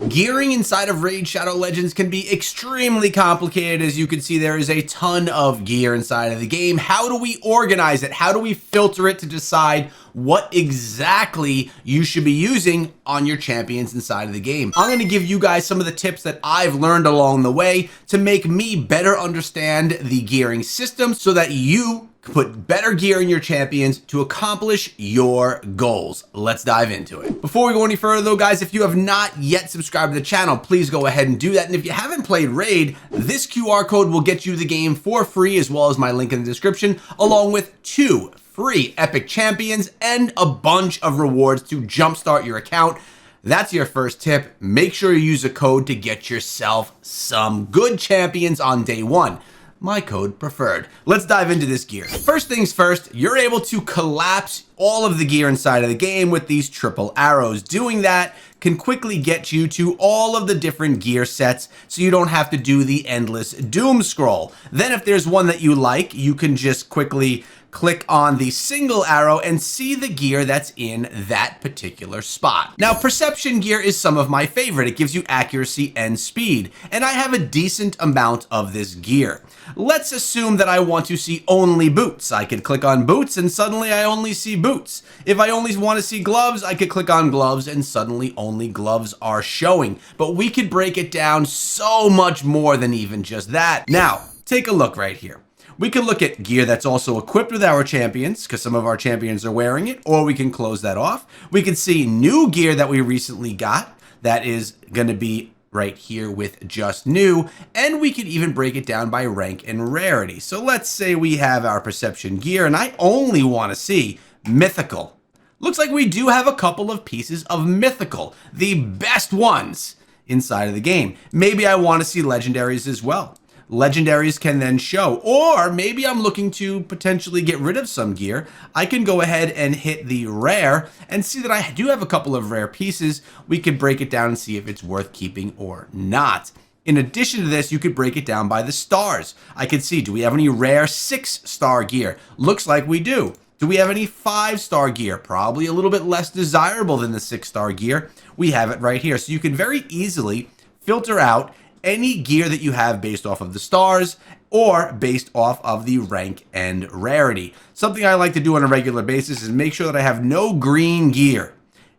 Gearing inside of Raid Shadow Legends can be extremely complicated. As you can see, there is a ton of gear inside of the game. How do we organize it? How do we filter it to decide what exactly you should be using on your champions inside of the game? I'm going to give you guys some of the tips that I've learned along the way to make me better understand the gearing system so that you put better gear in your champions to accomplish your goals. Let's dive into it. Before we go any further though, guys, if you have not yet subscribed to the channel, please go ahead and do that. And if you haven't played Raid, this QR code will get you the game for free, as well as my link in the description, along with 2 free epic champions and a bunch of rewards to jumpstart your account. That's your first tip. Make sure you use a code to get yourself some good champions on day 1. My code preferred. Let's dive into this gear. First things first, you're able to collapse all of the gear inside of the game with these triple arrows. Doing that can quickly get you to all of the different gear sets so you don't have to do the endless doom scroll. Then if there's one that you like, you can just quickly click on the single arrow and see the gear that's in that particular spot. Now, perception gear is some of my favorite. It gives you accuracy and speed, and I have a decent amount of this gear. Let's assume that I want to see only boots. I could click on boots and suddenly I only see boots. If I only want to see gloves, I could click on gloves and suddenly only gloves are showing. But we could break it down so much more than even just that. Now, take a look right here. We can look at gear that's also equipped with our champions, because some of our champions are wearing it, or we can close that off. We can see new gear that we recently got that is going to be right here with just new, and we could even break it down by rank and rarity. So let's say we have our perception gear, and I only want to see mythical. Looks like we do have a couple of pieces of mythical, the best ones inside of the game. Maybe I want to see legendaries as well. Legendaries can then show, or maybe I'm looking to potentially get rid of some gear. I can go ahead and hit the rare and see that I do have a couple of rare pieces. We could break it down and see if it's worth keeping or not. In addition to this, you could break it down by the stars. I could see, do we have any rare 6-star gear? Looks like we do. Do we have any 5-star gear? Probably a little bit less desirable than the 6-star gear. We have it right here. So you can very easily filter out any gear that you have based off of the stars or based off of the rank and rarity. Something I like to do on a regular basis is make sure that I have no green gear.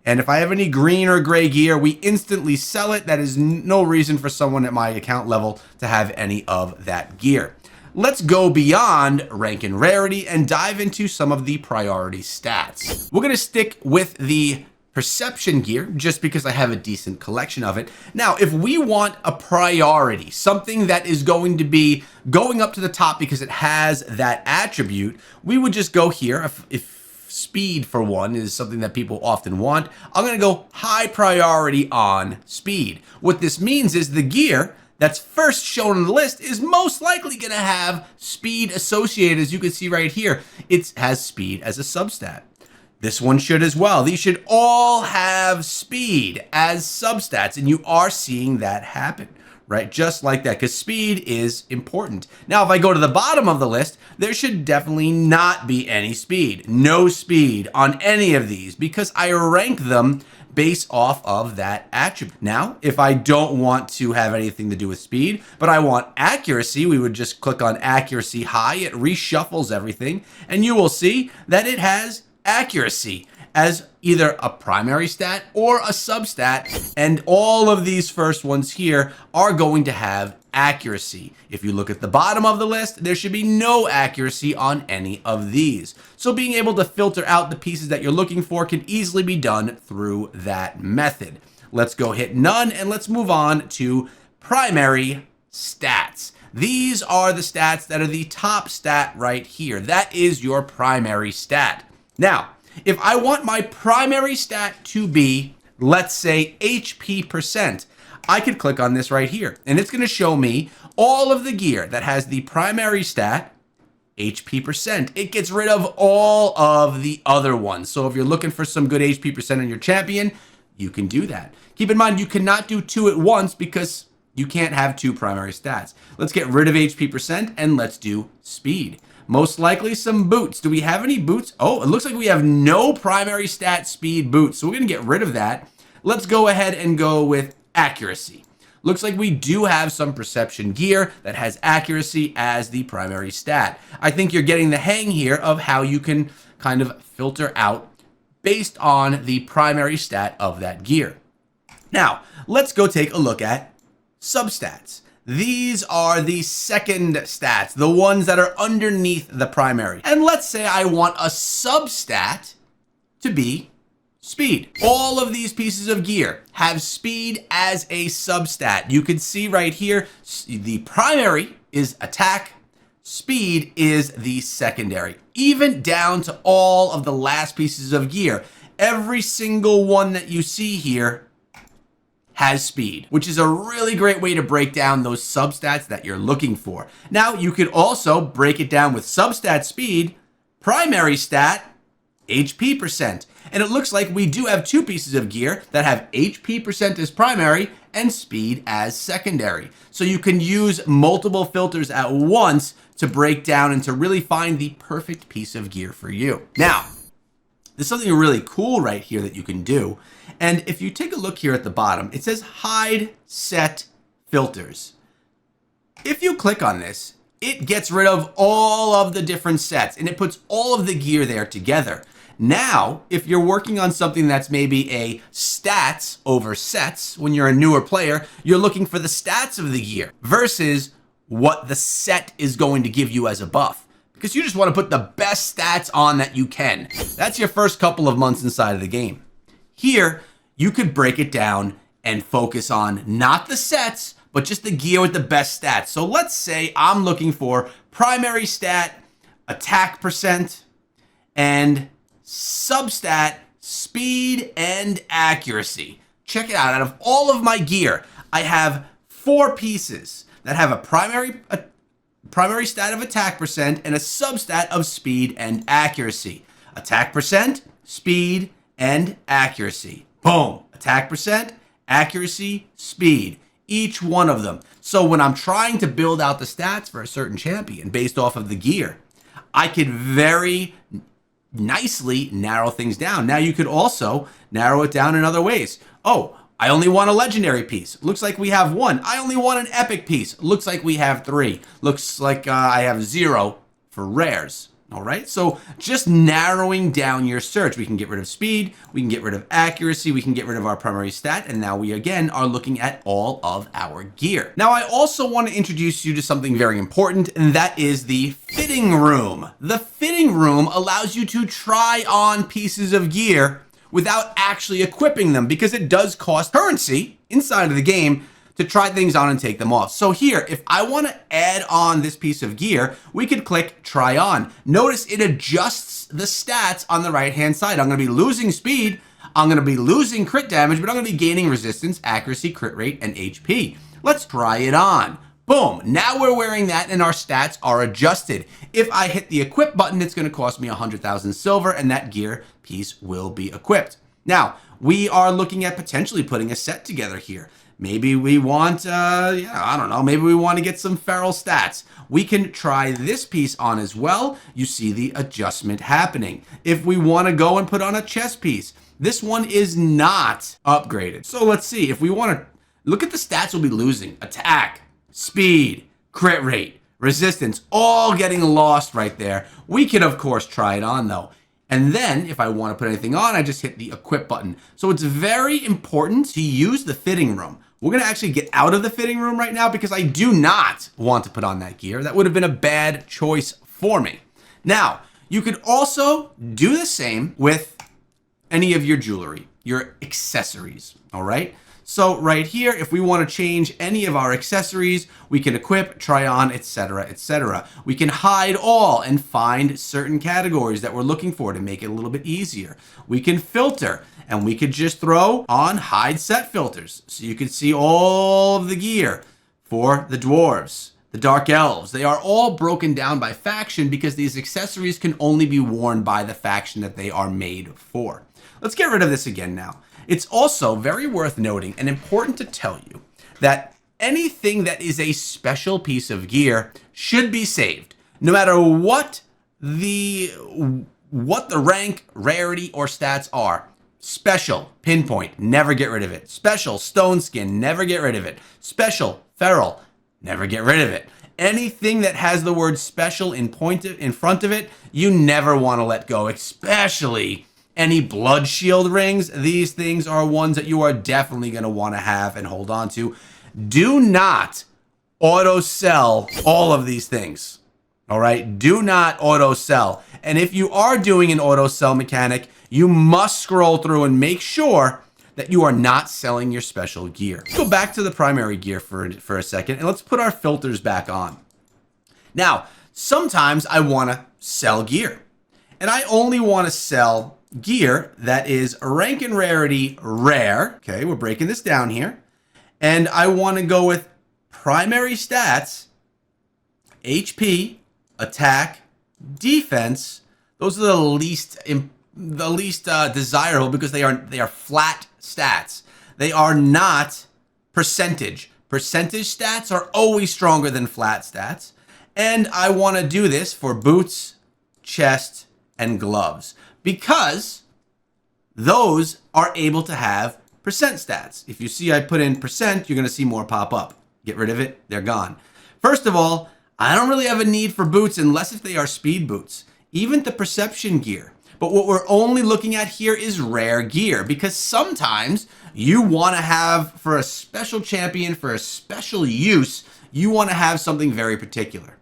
And if I have any green or gray gear, we instantly sell it. That is no reason for someone at my account level to have any of that gear. Let's go beyond rank and rarity and dive into some of the priority stats. We're going to stick with the perception gear just because I have a decent collection of it. Now, if we want a priority, something that is going to be going up to the top because it has that attribute, we would just go here. If speed for one is something that people often want, I'm going to go high priority on speed. What this means is the gear that's first shown on the list is most likely going to have speed associated. As you can see right here, it has speed as a substat. This one should as well. These should all have speed as substats, and you are seeing that happen, right? Just like that, because speed is important. Now, if I go to the bottom of the list, there should definitely not be any speed. No speed on any of these, because I rank them based off of that attribute. Now, if I don't want to have anything to do with speed, but I want accuracy, we would just click on accuracy high. It reshuffles everything, and you will see that it has accuracy as either a primary stat or a substat, and all of these first ones here are going to have accuracy. If you look at the bottom of the list, there should be no accuracy on any of these. So being able to filter out the pieces that you're looking for can easily be done through that method. Let's go hit none and let's move on to primary stats. These are the stats that are the top stat right here. That is your primary stat. Now, if I want my primary stat to be, let's say, HP percent, I could click on this right here, and it's going to show me all of the gear that has the primary stat, HP percent. It gets rid of all of the other ones. So if you're looking for some good HP percent on your champion, you can do that. Keep in mind, you cannot do 2 at once because you can't have 2 primary stats. Let's get rid of HP percent and let's do speed. Most likely some boots. Do we have any boots? Oh, it looks like we have no primary stat speed boots. So we're going to get rid of that. Let's go ahead and go with accuracy. Looks like we do have some perception gear that has accuracy as the primary stat. I think you're getting the hang here of how you can kind of filter out based on the primary stat of that gear. Now, let's go take a look at substats. These are the second stats, the ones that are underneath the primary. And let's say I want a substat to be speed. All of these pieces of gear have speed as a substat. You can see right here, the primary is attack, speed is the secondary, even down to all of the last pieces of gear. Every single one that you see here has speed, which is a really great way to break down those substats that you're looking for. Now, you could also break it down with substat speed, primary stat, HP percent. And it looks like we do have two pieces of gear that have HP percent as primary and speed as secondary. So you can use multiple filters at once to break down and to really find the perfect piece of gear for you. Now, there's something really cool right here that you can do. And if you take a look here at the bottom, it says hide set filters. If you click on this, it gets rid of all of the different sets and it puts all of the gear there together. Now, if you're working on something that's maybe a stats over sets, when you're a newer player, you're looking for the stats of the gear versus what the set is going to give you as a buff. Because you just want to put the best stats on that you can. That's your first couple of months inside of the game. Here, you could break it down and focus on not the sets, but just the gear with the best stats. So let's say I'm looking for primary stat, attack percent, and substat, speed, and accuracy. Check it out. Out of all of my gear, I have 4 pieces that have a primary stat of attack percent and a substat of speed and accuracy. Attack percent, speed, and accuracy. Boom. Attack percent, accuracy, speed. Each one of them. So when I'm trying to build out the stats for a certain champion based off of the gear, I could very nicely narrow things down. Now you could also narrow it down in other ways. Oh, I only want a legendary piece. Looks like we have 1. I only want an epic piece. Looks like we have 3. Looks like I have 0 for rares. All right, so just narrowing down your search. We can get rid of speed, we can get rid of accuracy, we can get rid of our primary stat, and now we again are looking at all of our gear. Now, I also want to introduce you to something very important, and that is the fitting room. The fitting room allows you to try on pieces of gear without actually equipping them, because it does cost currency inside of the game to try things on and take them off. So here, if I want to add on this piece of gear, we could click try on. Notice it adjusts the stats on the right-hand side. I'm going to be losing speed, I'm going to be losing crit damage, but I'm going to be gaining resistance, accuracy, crit rate, and HP. Let's try it on. Boom, now we're wearing that and our stats are adjusted. If I hit the equip button, it's going to cost me 100,000 silver and that gear piece will be equipped. Now, we are looking at potentially putting a set together here. Maybe we want, I don't know, maybe we want to get some feral stats. We can try this piece on as well. You see the adjustment happening. If we want to go and put on a chest piece, this one is not upgraded. So let's see, if we want to look at the stats we'll be losing. Attack, speed, crit rate, resistance, all getting lost right there. We can, of course, try it on though. And then if I want to put anything on, I just hit the equip button. So it's very important to use the fitting room. We're going to actually get out of the fitting room right now because I do not want to put on that gear. That would have been a bad choice for me. Now, you could also do the same with any of your jewelry, your accessories, all right? So right here, if we want to change any of our accessories, we can equip, try on, etc., etc. We can hide all and find certain categories that we're looking for to make it a little bit easier. We can filter, and we could just throw on hide set filters. So you can see all of the gear for the dwarves, the dark elves. They are all broken down by faction because these accessories can only be worn by the faction that they are made for. Let's get rid of this again now. It's also very worth noting and important to tell you that anything that is a special piece of gear should be saved, no matter what the rank, rarity, or stats are. Special, Pinpoint, never get rid of it. Special, Stone Skin, never get rid of it. Special, Feral, never get rid of it. Anything that has the word special in front of it, you never want to let go, especially any Blood Shield rings. These things are ones that you are definitely going to want to have and hold on to. Do not auto sell all of these things. All right, do not auto sell. And if you are doing an auto sell mechanic, you must scroll through and make sure that you are not selling your special gear. Let's go back to the primary gear for a second, and let's put our filters back on. Now, sometimes I want to sell gear, and I only want to sell gear that is rank and rarity rare. Okay, we're breaking this down here. And I want to go with primary stats, HP, attack, defense. Those are the least desirable because they are flat stats. They are not percentage. Percentage stats are always stronger than flat stats. And I want to do this for boots, chest, and gloves because those are able to have percent stats. If you see I put in percent, you're going to see more pop up. Get rid of it, they're gone. First of all, I don't really have a need for boots unless if they are speed boots, even the perception gear. But what we're only looking at here is rare gear because sometimes you want to have, for a special champion, for a special use, you want to have something very particular.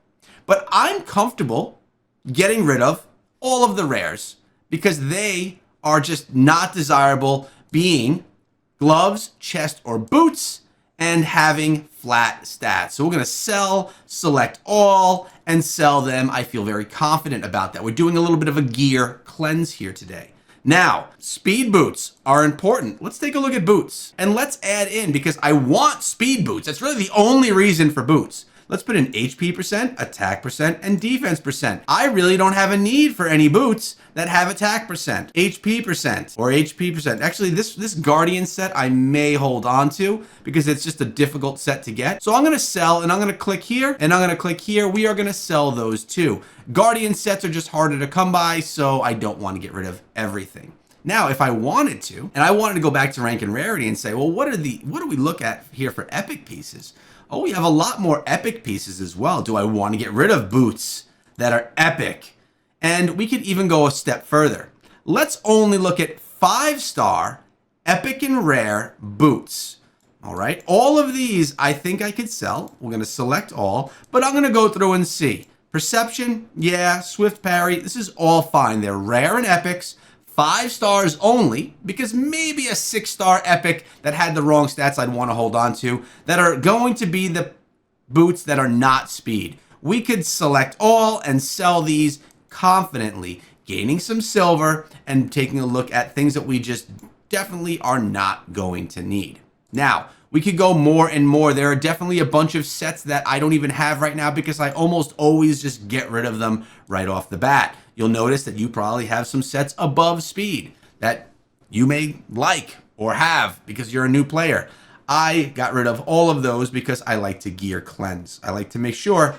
But I'm comfortable getting rid of all of the rares because they are just not desirable, being gloves, chest, or boots, and having flat stats. So we're going to sell, select all, and sell them. I feel very confident about that. We're doing a little bit of a gear cleanse here today. Now, speed boots are important. Let's take a look at boots. And let's add in, because I want speed boots. That's really the only reason for boots. Let's put in HP percent, attack percent, and defense percent. I really don't have a need for any boots that have attack percent, HP percent, or HP percent. Actually, this Guardian set I may hold on to because it's just a difficult set to get. So I'm going to sell, and I'm going to click here, and I'm going to click here. We are going to sell those too. Guardian sets are just harder to come by, so I don't want to get rid of everything. Now, if I wanted to, and I wanted to go back to rank and rarity and say, well, what do we look at here for epic pieces? Oh, we have a lot more epic pieces as well. Do I want to get rid of boots that are epic? And we could even go a step further. Let's only look at 5-star epic and rare boots. All right, all of these I think I could sell. We're going to select all, but I'm going to go through and see. Perception, yeah, swift parry, this is all fine. They're rare and epics. 5 stars only, because maybe a 6-star epic that had the wrong stats I'd want to hold on to, that are going to be the boots that are not speed. We could select all and sell these confidently, gaining some silver and taking a look at things that we just definitely are not going to need. Now, we could go more and more. There are definitely a bunch of sets that I don't even have right now because I almost always just get rid of them right off the bat. You'll notice that you probably have some sets above speed that you may like or have because you're a new player. I got rid of all of those because I like to gear cleanse. I like to make sure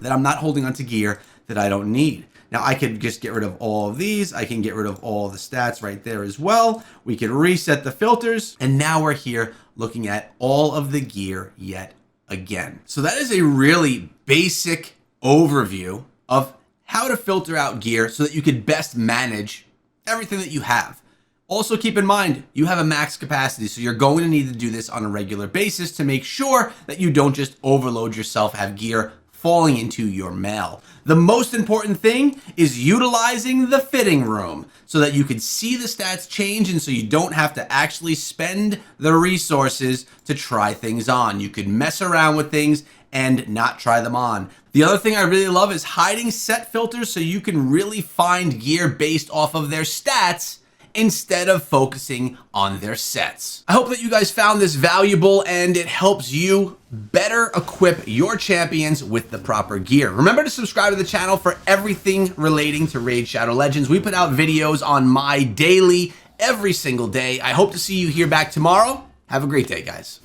that I'm not holding onto gear that I don't need. Now, I could just get rid of all of these. I can get rid of all the stats right there as well. We can reset the filters. And now we're here looking at all of the gear yet again. So that is a really basic overview of how to filter out gear so that you can best manage everything that you have. Also keep in mind, you have a max capacity, so you're going to need to do this on a regular basis to make sure that you don't just overload yourself, have gear falling into your mail. The most important thing is utilizing the fitting room so that you can see the stats change and so you don't have to actually spend the resources to try things on. You could mess around with things and not try them on. The other thing I really love is hiding set filters so you can really find gear based off of their stats instead of focusing on their sets. I hope that you guys found this valuable and it helps you better equip your champions with the proper gear. Remember to subscribe to the channel for everything relating to Raid Shadow Legends. We put out videos on my daily, every single day. I hope to see you here back tomorrow. Have a great day, guys.